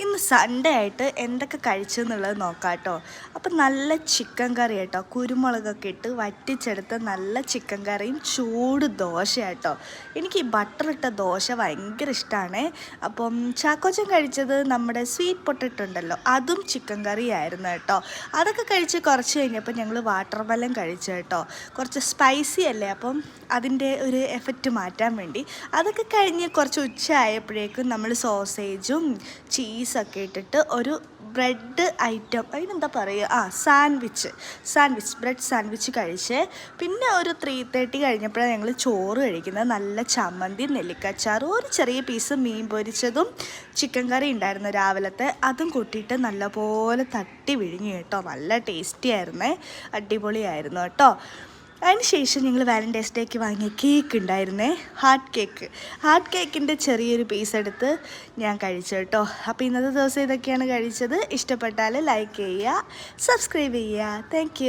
ഇന്ന് സൺഡേ ആയിട്ട് എന്തൊക്കെ കഴിച്ചെന്നുള്ളത് നോക്കാം കേട്ടോ. അപ്പം നല്ല ചിക്കൻ കറി കേട്ടോ, കുരുമുളകൊക്കെ ഇട്ട് വറ്റിച്ചെടുത്ത നല്ല ചിക്കൻ കറിയും ചൂട് ദോശ കേട്ടോ. എനിക്ക് ഈ ബട്ടർ ഇട്ട ദോശ ഭയങ്കര ഇഷ്ടമാണ്. അപ്പം ചാക്കോച്ചൻ കഴിച്ചത് നമ്മുടെ സ്വീറ്റ് പൊട്ടറ്റോ ഉണ്ടല്ലോ, അതും ചിക്കൻ കറിയായിരുന്നു കേട്ടോ. അതൊക്കെ കഴിച്ച് കുറച്ച് കഴിഞ്ഞപ്പോൾ ഞങ്ങൾ വാട്ടർ മെലൺ കഴിച്ചു കേട്ടോ. കുറച്ച് സ്പൈസി അല്ലേ, അപ്പം അതിൻ്റെ ഒരു എഫക്റ്റ് മാറ്റാൻ വേണ്ടി അതൊക്കെ കഴിഞ്ഞ് കുറച്ച് ഉച്ച ആയപ്പോഴേക്കും നമ്മൾ സോസേജും ചീസൊക്കെ ഇട്ടിട്ട് ഒരു ബ്രെഡ് ഐറ്റം, അതിനെന്താ പറയുക, സാൻഡ്വിച്ച് ബ്രെഡ് സാൻഡ്വിച്ച് കഴിച്ച് പിന്നെ ഒരു 3:30 കഴിഞ്ഞപ്പോഴാണ് ഞങ്ങൾ ചോറ് കഴിക്കുന്നത്. നല്ല ചമ്മന്തി, നെല്ലിക്കച്ചാറും ഒരു ചെറിയ പീസ് മീൻ പൊരിച്ചതും ചിക്കൻ കറി ഉണ്ടായിരുന്നു രാവിലത്തെ, അതും കൂട്ടിയിട്ട് നല്ലപോലെ തട്ടി വിഴുങ്ങി കേട്ടോ. നല്ല ടേസ്റ്റി ആയിരുന്നേ, അടിപൊളിയായിരുന്നു കേട്ടോ. അതിന് ശേഷം ഞങ്ങൾ വാലൻറ്റൈൻസ് ഡേക്ക് വാങ്ങിയ കേക്ക് ഉണ്ടായിരുന്നേ, ഹാർട്ട് കേക്കിൻ്റെ ചെറിയൊരു പീസ് എടുത്ത് ഞാൻ കഴിച്ചു കേട്ടോ. അപ്പോൾ ഇന്നത്തെ ദിവസം ഇതൊക്കെയാണ് കഴിച്ചത്. ഇഷ്ടപ്പെട്ടാൽ ലൈക്ക് ചെയ്യുക, സബ്സ്ക്രൈബ് ചെയ്യുക. താങ്ക്